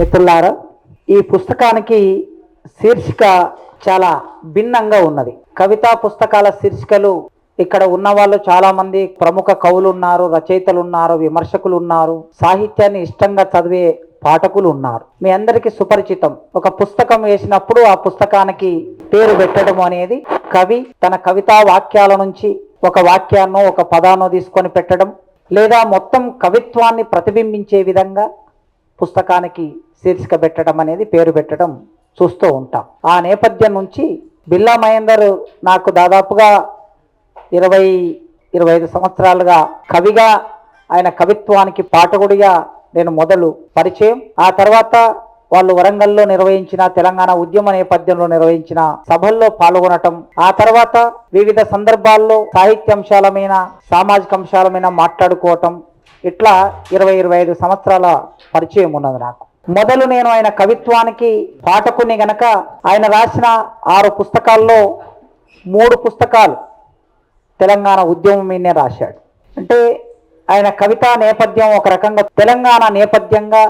మిత్రులారా, ఈ పుస్తకానికి శీర్షిక చాలా భిన్నంగా ఉన్నది. కవితా పుస్తకాల శీర్షికలు ఇక్కడ ఉన్న వాళ్ళు చాలా మంది ప్రముఖ కవులు ఉన్నారు, రచయితలు ఉన్నారు, విమర్శకులు ఉన్నారు, సాహిత్యాన్ని ఇష్టంగా చదివే పాఠకులు ఉన్నారు. మీ అందరికీ సుపరిచితం. ఒక పుస్తకం వేసినప్పుడు ఆ పుస్తకానికి పేరు పెట్టడం అనేది కవి తన కవితా వాక్యాల నుంచి ఒక వాక్యాన్నో ఒక పదాన్నో తీసుకొని పెట్టడం, లేదా మొత్తం కవిత్వాన్ని ప్రతిబింబించే విధంగా పుస్తకానికి శీర్షిక పెట్టడం అనేది పేరు పెట్టడం చూస్తూ ఉంటాం. ఆ నేపథ్యం నుంచి బిర్లా మహేందర్ నాకు దాదాపుగా 20-25 సంవత్సరాలుగా కవిగా, ఆయన కవిత్వానికి పాఠకుడిగా నేను మొదలు పరిచయం. ఆ తర్వాత వాళ్ళు వరంగల్లో నిర్వహించిన తెలంగాణ ఉద్యమ నేపథ్యంలో నిర్వహించిన సభల్లో పాల్గొనటం, ఆ తర్వాత వివిధ సందర్భాల్లో సాహిత్య అంశాల మీద, సామాజిక అంశాల మీద మాట్లాడుకోవటం, ఇట్లా 20-25 సంవత్సరాల పరిచయం ఉన్నది నాకు. మొదలు నేను ఆయన కవిత్వానికి పాఠకుని గనక ఆయన రాసిన 6 పుస్తకాల్లో 3 పుస్తకాలు తెలంగాణ ఉద్యమం మీదనే రాశాడు. అంటే ఆయన కవితా నేపథ్యం ఒక రకంగా తెలంగాణ నేపథ్యంగా,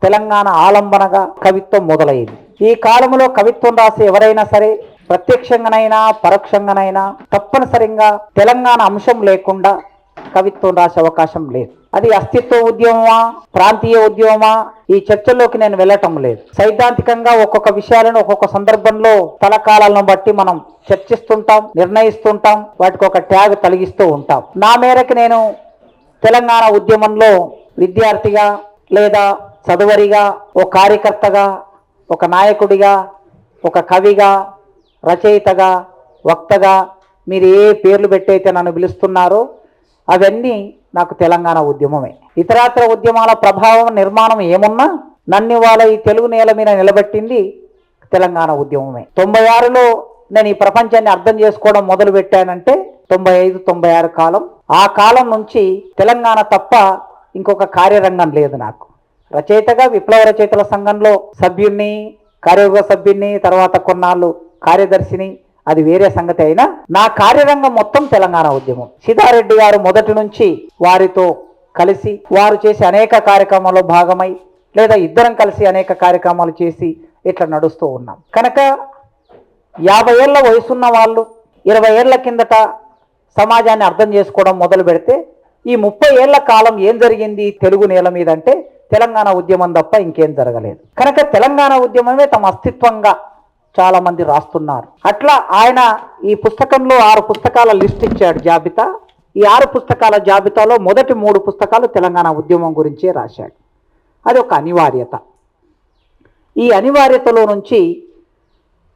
తెలంగాణ ఆలంబనగా కవిత్వం మొదలైంది. ఈ కాలంలో కవిత్వం రాసే ఎవరైనా సరే ప్రత్యక్షంగానైనా పరోక్షంగానైనా తప్పనిసరిగా తెలంగాణ అంశం లేకుండా కవిత్వం రాసే అవకాశం లేదు. అది అస్తిత్వ ఉద్యమమా, ప్రాంతీయ ఉద్యమమా, ఈ చర్చల్లోకి నేను వెళ్ళటం లేదు. సైద్ధాంతికంగా ఒక్కొక్క విషయాలను ఒక్కొక్క సందర్భంలో తలకాలను బట్టి మనం చర్చిస్తుంటాం, నిర్ణయిస్తుంటాం, వాటికి ఒక ట్యాగ్ తొలగిస్తూ ఉంటాం. నా మేరకు నేను తెలంగాణ ఉద్యమంలో విద్యార్థిగా, లేదా చదువరిగా, ఒక కార్యకర్తగా, ఒక నాయకుడిగా, ఒక కవిగా, రచయితగా, వక్తగా, మీరు ఏ పేర్లు పెట్టయితే నన్ను పిలుస్తున్నారో అవన్నీ నాకు తెలంగాణ ఉద్యమమే. ఇతరాతర ఉద్యమాల ప్రభావం, నిర్మాణం ఏమున్నా నన్ను వాళ్ళ ఈ తెలుగు నేల మీద నిలబెట్టింది తెలంగాణ ఉద్యమమే. 96లో నేను ఈ ప్రపంచాన్ని అర్థం చేసుకోవడం మొదలు పెట్టానంటే 95-96 కాలం. ఆ కాలం నుంచి తెలంగాణ తప్ప ఇంకొక కార్యరంగం లేదు నాకు. రచయితగా విప్లవ రచయితల సంఘంలో సభ్యుణ్ణి, కార్యవర్గ సభ్యుణ్ణి, తర్వాత కొన్నాళ్ళు కార్యదర్శిని, అది వేరే సంగతి అయినా నా కార్యరంగం మొత్తం తెలంగాణ ఉద్యమం. సిద్ధారెడ్డి గారు మొదటి నుంచి వారితో కలిసి వారు చేసి అనేక కార్యక్రమాల్లో భాగమై, లేదా ఇద్దరం కలిసి అనేక కార్యక్రమాలు చేసి ఇట్లా నడుస్తూ ఉన్నాం. కనుక 50 ఏళ్ల వయసున్న వాళ్ళు 20 ఏళ్ల కిందట సమాజాన్ని అర్థం చేసుకోవడం మొదలు పెడితే ఈ 30 ఏళ్ల కాలం ఏం జరిగింది తెలుగు నేల మీద అంటే తెలంగాణ ఉద్యమం తప్ప ఇంకేం జరగలేదు. కనుక తెలంగాణ ఉద్యమమే తమ అస్తిత్వంగా చాలా మంది రాస్తున్నారు. అట్లా ఆయన ఈ పుస్తకంలో 6 పుస్తకాల లిస్ట్ ఇచ్చాడు, జాబితా. ఈ 6 పుస్తకాల జాబితాలో మొదటి 3 పుస్తకాలు తెలంగాణ ఉద్యమం గురించే రాశాడు. అది ఒక అనివార్యత. ఈ అనివార్యతలో నుంచి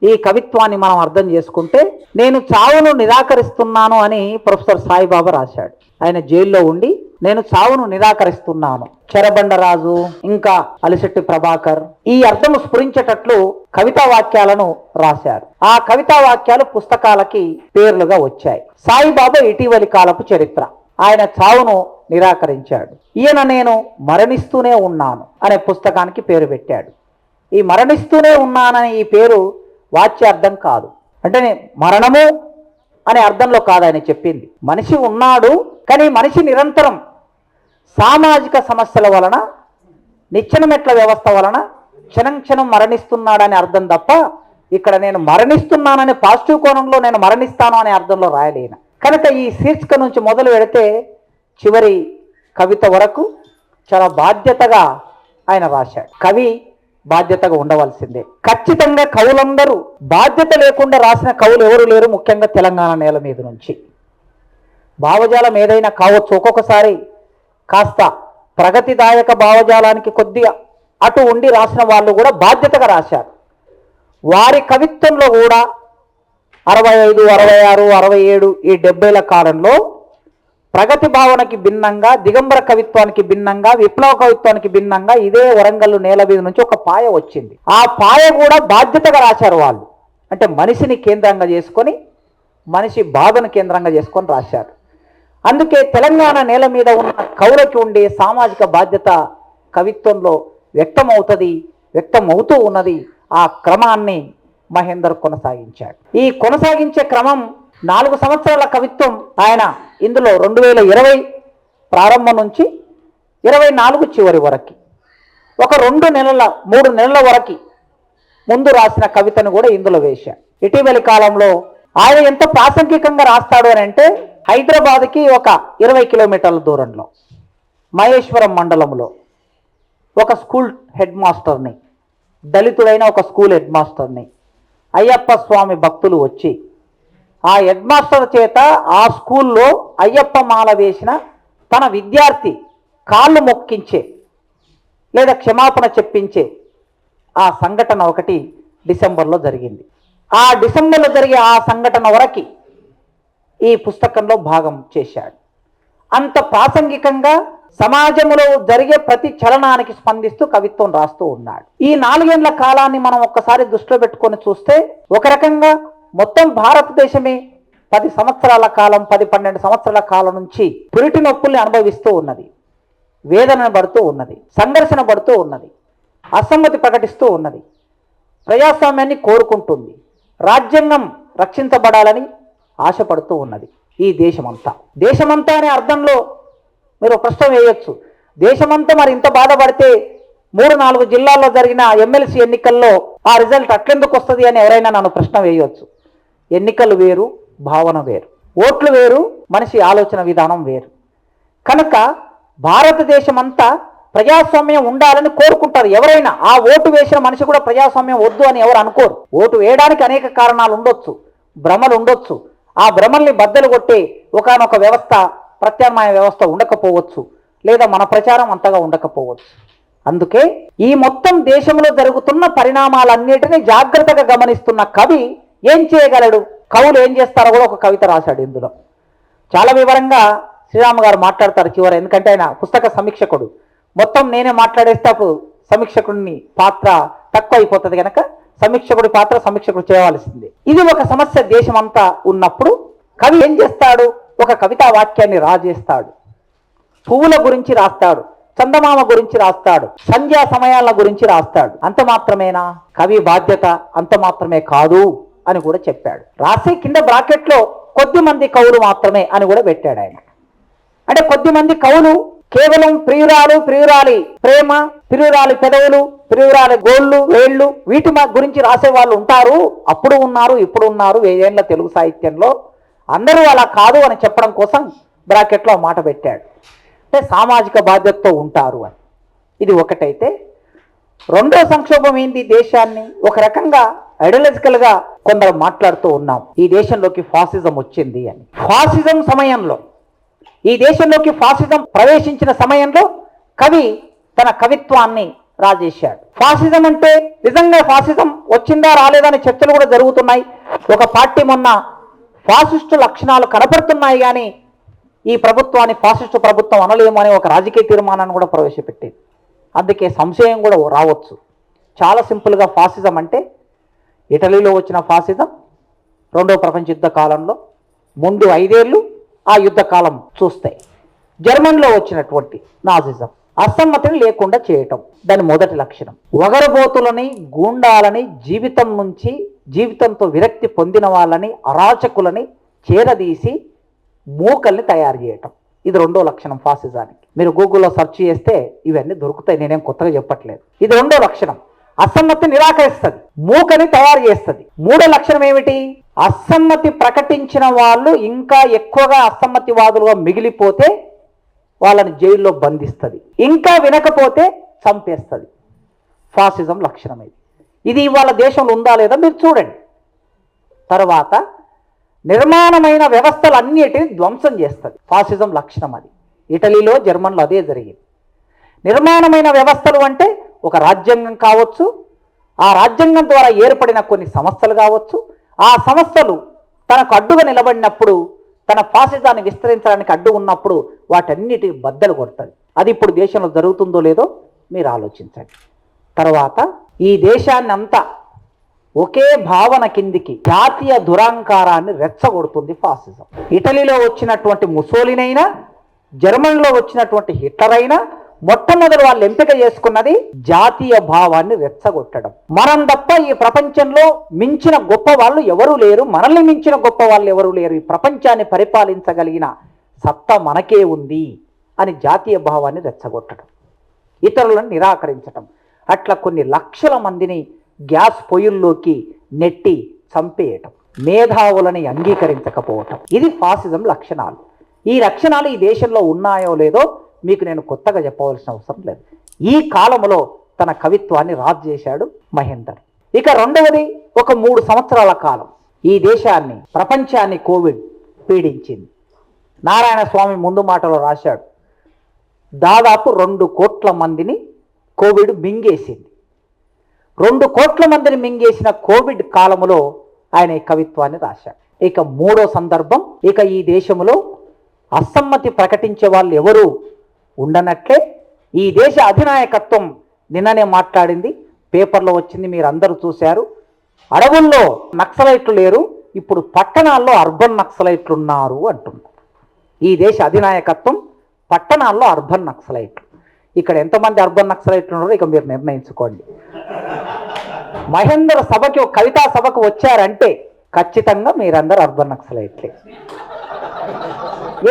ఈ కవిత్వాన్ని మనం అర్థం చేసుకుంటే, నేను చావును నిరాకరిస్తున్నాను అని ప్రొఫెసర్ సాయిబాబా రాశాడు. ఆయన జైల్లో ఉండి నేను చావును నిరాకరిస్తున్నాను, చెరబండరాజు, ఇంకా అలిశెట్టి ప్రభాకర్ ఈ అర్థము స్ఫురించేటట్లు కవితా వాక్యాలను రాశారు. ఆ కవితా వాక్యాలు పుస్తకాలకి పేర్లుగా వచ్చాయి. సాయిబాబా ఇటీవలి కాలపు చరిత్ర, ఆయన చావును నిరాకరించాడు. ఈయన నేను మరణిస్తూనే ఉన్నాను అనే పుస్తకానికి పేరు పెట్టాడు. ఈ మరణిస్తూనే ఉన్నానని ఈ పేరు వాచ్యార్థం కాదు, అంటే మరణము అనే అర్థంలో కాదు ఆయన చెప్పింది. మనిషి ఉన్నాడు, కానీ మనిషి నిరంతరం సామాజిక సమస్యల వలన, నిచ్చెనమెట్ల వ్యవస్థ వలన క్షణం క్షణం మరణిస్తున్నాడని అర్థం తప్ప ఇక్కడ నేను మరణిస్తున్నానని పాజిటివ్ కోణంలో నేను మరణిస్తాను అనే అర్థంలో రాయలేను. కనుక ఈ శీర్షిక నుంచి మొదలు పెడితే చివరి కవిత వరకు చాలా బాధ్యతగా ఆయన రాశాడు. కవి బాధ్యతగా ఉండవలసిందే. ఖచ్చితంగా కవులందరూ బాధ్యత లేకుండా రాసిన కవులు ఎవరు లేరు, ముఖ్యంగా తెలంగాణ నేల మీద నుంచి. భావజాలం ఏదైనా కావచ్చు, ఒక్కొక్కసారి కాస్త ప్రగతిదాయక భావజాలానికి కొద్దిగా అటు ఉండి రాసిన వాళ్ళు కూడా బాధ్యతగా రాశారు. వారి కవిత్వంలో కూడా 65, 66, 67 ఈ 70ల కాలంలో ప్రగతి భావనకి భిన్నంగా, దిగంబర కవిత్వానికి భిన్నంగా, విప్లవ కవిత్వానికి భిన్నంగా ఇదే వరంగల్ నేల మీద నుంచి ఒక పాయ వచ్చింది. ఆ పాయ కూడా బాధ్యతగా రాశారు వాళ్ళు. అంటే మనిషిని కేంద్రంగా చేసుకొని, మనిషి బాధను కేంద్రంగా చేసుకొని రాశారు. అందుకే తెలంగాణ నేల మీద ఉన్న కవులకి ఉండే సామాజిక బాధ్యత కవిత్వంలో వ్యక్తమవుతూ ఉన్నది. ఆ క్రమాన్ని మహేందర్ కొనసాగించాడు. ఈ కొనసాగించే క్రమం 4 సంవత్సరాల కవిత్వం ఆయన ఇందులో 2020 ప్రారంభం నుంచి 24 చివరి వరకు ఒక 2 నెలల 3 నెలల వరకు ముందు రాసిన కవితను కూడా ఇందులో వేశాడు. ఇటీవలి కాలంలో ఆయన ఎంత ప్రాసంగికంగా రాస్తాడు అని అంటే, హైదరాబాద్కి ఒక 20 కిలోమీటర్ల దూరంలో మహేశ్వరం మండలంలో ఒక స్కూల్ హెడ్ మాస్టర్ని, దళితుడైన ఒక స్కూల్ హెడ్ మాస్టర్ని అయ్యప్ప స్వామి భక్తులు వచ్చి ఆ హెడ్ మాస్టర్ చేత ఆ స్కూల్లో అయ్యప్ప మాల వేసిన తన విద్యార్థి కాళ్ళు మొక్కించే లేదా క్షమాపణ చెప్పించే ఆ సంఘటన ఒకటి డిసెంబర్లో జరిగింది. ఆ డిసెంబర్లో జరిగే ఆ సంఘటన వరకు ఈ పుస్తకంలో భాగం చేశాడు. అంత ప్రాసంగికంగా సమాజంలో జరిగే ప్రతి చలనానికి స్పందిస్తూ కవిత్వం రాస్తూ ఉన్నాడు. ఈ 4 ఏళ్ల కాలాన్ని మనం ఒక్కసారి దృష్టిలో పెట్టుకొని చూస్తే, ఒక రకంగా మొత్తం భారతదేశమే 10 సంవత్సరాల కాలం, 10-12 సంవత్సరాల కాలం నుంచి పురిటి నొప్పుల్ని అనుభవిస్తూ ఉన్నది, వేదన పడుతూ ఉన్నది, సంఘర్షణ పడుతూ ఉన్నది, అసమ్మతి ప్రకటిస్తూ ఉన్నది, ప్రజాస్వామ్యాన్ని కోరుకుంటుంది, రాజ్యాంగం రక్షించబడాలని ఆశపడుతూ ఉన్నది ఈ దేశమంతా. దేశమంతా అనే అర్థంలో మీరు ప్రశ్న వేయొచ్చు, దేశమంతా మరి ఇంత బాధపడితే 3-4 జిల్లాల్లో జరిగిన ఎమ్మెల్సీ ఎన్నికల్లో ఆ రిజల్ట్ అట్లెందుకు వస్తుంది అని ఎవరైనా నన్ను ప్రశ్న వేయవచ్చు. ఎన్నికలు వేరు, భావన వేరు, ఓట్లు వేరు, మనిషి ఆలోచన విధానం వేరు. కనుక భారతదేశం అంతా ప్రజాస్వామ్యం ఉండాలని కోరుకుంటారు ఎవరైనా. ఆ ఓటు వేసిన మనిషి కూడా ప్రజాస్వామ్యం వద్దు అని ఎవరు అనుకోరు. ఓటు వేయడానికి అనేక కారణాలు ఉండొచ్చు, భ్రమలు ఉండొచ్చు. ఆ భ్రమల్ని బద్దలు కొట్టే ఒకానొక వ్యవస్థ, ప్రత్యామ్నాయ వ్యవస్థ ఉండకపోవచ్చు, లేదా మన ప్రచారం అంతగా ఉండకపోవచ్చు. అందుకే ఈ మొత్తం దేశంలో జరుగుతున్న పరిణామాలన్నిటినీ జాగ్రత్తగా గమనిస్తున్న కవి ఏం చేయగలడు, కవులు ఏం చేస్తారో కూడా ఒక కవిత రాశాడు ఇందులో. చాలా వివరంగా శ్రీరామ్ గారు మాట్లాడతారు చివర, ఎందుకంటే ఆయన పుస్తక సమీక్షకుడు. మొత్తం నేనే మాట్లాడేస్తే అప్పుడు సమీక్షకుడిని పాత్ర తక్కువ అయిపోతుంది కనుక సమీక్షకుడి పాత్ర సమీక్షకుడు చేయవలసింది. ఇది ఒక సమస్య దేశమంతా ఉన్నప్పుడు కవి ఏం చేస్తాడు, ఒక కవితా వాక్యాన్ని రాజేస్తాడు. పువ్వుల గురించి రాస్తాడు, చందమామ గురించి రాస్తాడు, సంధ్యా సమయాల గురించి రాస్తాడు. అంత మాత్రమేనా? కవి బాధ్యత అంత మాత్రమే కాదు అని కూడా చెప్పాడు. రాసే కింద బ్రాకెట్లో కొద్దిమంది కవులు మాత్రమే అని కూడా పెట్టాడు ఆయన. అంటే కొద్దిమంది కవులు కేవలం ప్రియురాలి ప్రేమ, ప్రియురాలి పెదవులు, ప్రియురాలి గోళ్ళు వేళ్ళు, వీటి గురించి రాసే వాళ్ళు ఉంటారు, అప్పుడు ఉన్నారు, ఇప్పుడు ఉన్నారు 1000 ఏళ్ల తెలుగు సాహిత్యంలో. అందరూ అలా కాదు అని చెప్పడం కోసం బ్రాకెట్లో మాట పెట్టాడు. అంటే సామాజిక బాధ్యతతో ఉంటారు అని. ఇది ఒకటైతే, రెండో సంక్షోభం ఏంది, దేశాన్ని ఒక రకంగా ఐడియాలజికల్గా కొందరు మాట్లాడుతూ ఉన్నాం, ఈ దేశంలోకి ఫాసిజం వచ్చింది అని. ఫాసిజం సమయంలో, ఈ దేశంలోకి ఫాసిజం ప్రవేశించిన సమయంలో కవి తన కవిత్వాన్ని రాజేశాడు. ఫాసిజం అంటే నిజంగా ఫాసిజం వచ్చిందా రాలేదా అనే చర్చలు కూడా జరుగుతున్నాయి. ఒక పార్టీ మొన్న ఫాసిస్టు లక్షణాలు కనపడుతున్నాయి కానీ ఈ ప్రభుత్వాన్ని ఫాసిస్టు ప్రభుత్వం అనలేము అనే ఒక రాజకీయ తీర్మానాన్ని కూడా ప్రవేశపెట్టింది. అందుకే సంశయం కూడా రావచ్చు. చాలా సింపుల్గా ఫాసిజం అంటే ఇటలీలో వచ్చిన ఫాసిజం, 2వ ప్రపంచ యుద్ధ కాలంలో ముందు 5 ఏళ్ళు, ఆ యుద్ధకాలం చూస్తే జర్మన్లో వచ్చినటువంటి నాజిజం, అసమ్మతిని లేకుండా చేయటం దాని మొదటి లక్షణం. వగరబోతులని, గూండాలని, జీవితంతో విరక్తి పొందిన వాళ్ళని, అరాచకులని చేరదీసి మూకల్ని తయారు చేయటం, ఇది 2వ లక్షణం ఫాసిజానికి. మీరు గూగుల్లో సెర్చ్ చేస్తే ఇవన్నీ దొరుకుతాయి, నేనేం కొత్తగా చెప్పట్లేదు. ఇది 2వ లక్షణం. అసమ్మతి నిరాకరిస్తుంది, మూకని తయారు చేస్తుంది. 3వ లక్షణం ఏమిటి, అసమ్మతి ప్రకటించిన వాళ్ళు ఇంకా ఎక్కువగా అసమ్మతివాదులుగా మిగిలిపోతే వాళ్ళని జైల్లో బంధిస్తుంది, ఇంకా వినకపోతే చంపేస్తుంది. ఫాసిజం లక్షణం ఇది. ఇది ఇవాళ దేశంలో ఉందా లేదా మీరు చూడండి. తర్వాత నిర్మాణమైన వ్యవస్థలన్నిటిని ధ్వంసం చేస్తుంది, ఫాసిజం లక్షణం అది. ఇటలీలో, జర్మన్లో అదే జరిగింది. నిర్మాణమైన వ్యవస్థలు అంటే ఒక రాజ్యాంగం కావచ్చు, ఆ రాజ్యాంగం ద్వారా ఏర్పడిన కొన్ని సంస్థలు కావచ్చు, ఆ సంస్థలు తనకు అడ్డుగా నిలబడినప్పుడు, తన ఫాసిజాన్ని విస్తరించడానికి అడ్డు ఉన్నప్పుడు వాటన్నిటి బద్దలు కొడుతుంది. అది ఇప్పుడు దేశంలో జరుగుతుందో లేదో మీరు ఆలోచించండి. తర్వాత ఈ దేశాన్ని అంతా ఒకే భావన కిందికి, జాతీయ దురాంకారాన్ని రెచ్చగొడుతుంది ఫాసిజం. ఇటలీలో వచ్చినటువంటి ముసోలిని అయినా, జర్మనీలో వచ్చినటువంటి హిట్లర్ అయినా మొట్టమొదటి వాళ్ళు ఎంపిక చేసుకున్నది జాతీయ భావాన్ని రెచ్చగొట్టడం. మనం తప్ప ఈ ప్రపంచంలో మించిన గొప్ప వాళ్ళు ఎవరూ లేరు, మనల్ని మించిన గొప్ప వాళ్ళు ఎవరూ లేరు, ఈ ప్రపంచాన్ని పరిపాలించగలిగిన సత్తా మనకే ఉంది అని జాతీయ భావాన్ని రెచ్చగొట్టడం. ఇతరులను నిరాకరించటం, అట్లా కొన్ని లక్షల మందిని గ్యాస్ పొయ్యిల్లోకి నెట్టి చంపేయటం, మేధావులని అంగీకరించకపోవటం, ఇది ఫాసిజం లక్షణాలు. ఈ లక్షణాలు ఈ దేశంలో ఉన్నాయో లేదో మీకు నేను కొత్తగా చెప్పవలసిన అవసరం లేదు. ఈ కాలంలో తన కవిత్వాన్ని రాజు చేశాడు మహేందర్. ఇక రెండవది, ఒక 3 సంవత్సరాల కాలం ఈ దేశాన్ని, ప్రపంచాన్ని కోవిడ్ పీడించింది. నారాయణ స్వామి ముందు మాటలో రాశాడు, దాదాపు 2 కోట్ల మందిని కోవిడ్ మింగేసింది. 2 కోట్ల మందిని మింగేసిన కోవిడ్ కాలములో ఆయన ఈ కవిత్వాన్ని రాశాడు. ఇక 3వ సందర్భం, ఇక ఈ దేశంలో అసమ్మతి ప్రకటించే వాళ్ళు ఎవరు ఉండనట్లే ఈ దేశ అధినాయకత్వం నిన్ననే మాట్లాడింది, పేపర్లో వచ్చింది, మీరు అందరూ చూశారు. అడవుల్లో నక్సలైట్లు లేరు, ఇప్పుడు పట్టణాల్లో అర్బన్ నక్సలైట్లు ఉన్నారు అంటున్నారు. ఈ దేశ అధినాయకత్వం పట్టణాల్లో అర్బన్ నక్సలైట్లు. ఇక్కడ ఎంతమంది అర్బన్ నక్సలైట్లు ఉన్నారో ఇక మీరు నిర్ణయించుకోండి. మహేందర్ సభకి, కవితా సభకు వచ్చారంటే ఖచ్చితంగా మీరందరూ అర్బన్ నక్సలైట్లే.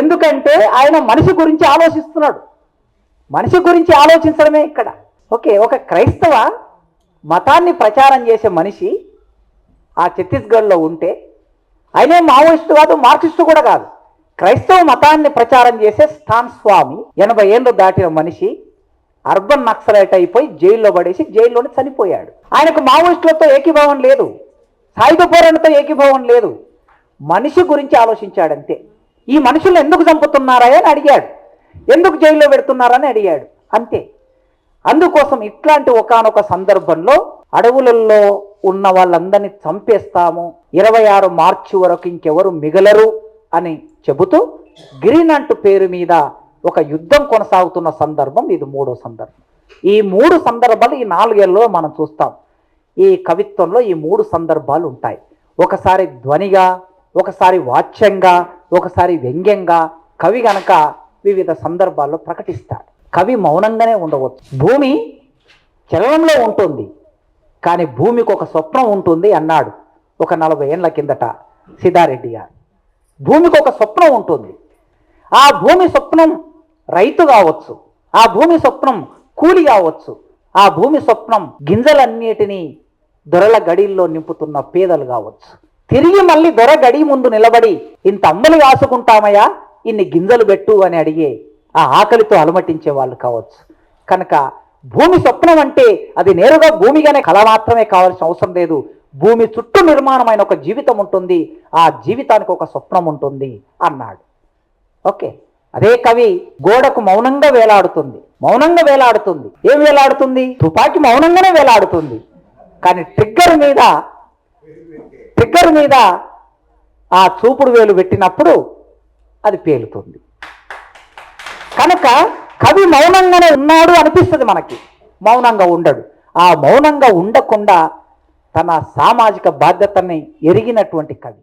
ఎందుకంటే ఆయన మనిషి గురించి ఆలోచిస్తున్నాడు. మనిషి గురించి ఆలోచించడమే ఇక్కడ. ఓకే, ఒక క్రైస్తవ మతాన్ని ప్రచారం చేసే మనిషి ఆ ఛత్తీస్గఢ్లో ఉంటే, ఆయనే మావోయిస్టు కాదు, మార్క్సిస్టు కూడా కాదు, క్రైస్తవ మతాన్ని ప్రచారం చేసే స్టాన్ స్వామి 80 ఏళ్ళు దాటిన మనిషి అర్బన్ నక్సలైట్ అయిపోయి జైల్లో పడేసి జైల్లోనే చనిపోయాడు. ఆయనకు మావోయిస్టులతో ఏకీభావం లేదు, సాయుధ పోరాటంతో ఏకీభావం లేదు, మనిషి గురించి ఆలోచించాడంతే. ఈ మనుషులు ఎందుకు చంపుతున్నారా అని అడిగాడు, ఎందుకు జైల్లో పెడుతున్నారని అడిగాడు, అంతే. అందుకోసం ఇట్లాంటి ఒకానొక సందర్భంలో అడవులలో ఉన్న వాళ్ళందరినీ చంపేస్తాము, 26 మార్చి వరకు ఇంకెవరు మిగలరు అని చెబుతూ గ్రీన్ అంటూ పేరు మీద ఒక యుద్ధం కొనసాగుతున్న సందర్భం ఇది 3వ సందర్భం. ఈ 3 సందర్భాలు ఈ 4 ఏళ్ళలో మనం చూస్తాం. ఈ కవిత్వంలో ఈ 3 సందర్భాలు ఉంటాయి. ఒకసారి ధ్వనిగా, ఒకసారి వాచ్యంగా, ఒకసారి వ్యంగ్యంగా కవి గనక వివిధ సందర్భాల్లో ప్రకటిస్తాడు. కవి మౌనంగానే ఉండవచ్చు. భూమి చలనంలో ఉంటుంది, కానీ భూమికి ఒక స్వప్నం ఉంటుంది అన్నాడు ఒక 40 ఏళ్ల కిందట సిద్ధారెడ్డి గారు. భూమికి ఒక స్వప్నం ఉంటుంది. ఆ భూమి స్వప్నం రైతు కావచ్చు, ఆ భూమి స్వప్నం కూలి కావచ్చు, ఆ భూమి స్వప్నం గింజలన్నిటినీ దొరల గడిల్లో నింపుతున్న పేదలు కావచ్చు. తిరిగి మళ్ళీ దొర గడి ముందు నిలబడి ఇంత అమ్మలు కాసుకుంటామయ్యా, ఇన్ని గింజలు పెట్టు అని అడిగే ఆ ఆకలితో అలమటించే వాళ్ళు కావచ్చు. కనుక భూమి స్వప్నం అంటే అది నేరుగా భూమిగానే కళ మాత్రమే కావాల్సిన అవసరం లేదు. భూమి చుట్టూ నిర్మాణమైన ఒక జీవితం ఉంటుంది, ఆ జీవితానికి ఒక స్వప్నం ఉంటుంది అన్నాడు. ఓకే, అదే కవి గోడకు మౌనంగా వేలాడుతుంది, మౌనంగా వేలాడుతుంది. ఏం వేలాడుతుంది? తుపాకీ మౌనంగానే వేలాడుతుంది, కానీ ట్రిగ్గర్ మీద ఆ చూపుడు వేలు పెట్టినప్పుడు అది పేలుతుంది. కనుక కవి మౌనంగానే ఉన్నాడు అనిపిస్తుంది మనకి, మౌనంగా ఉండడు. ఆ మౌనంగా ఉండకుండా తన సామాజిక బాధ్యతని ఎరిగినటువంటి కవి.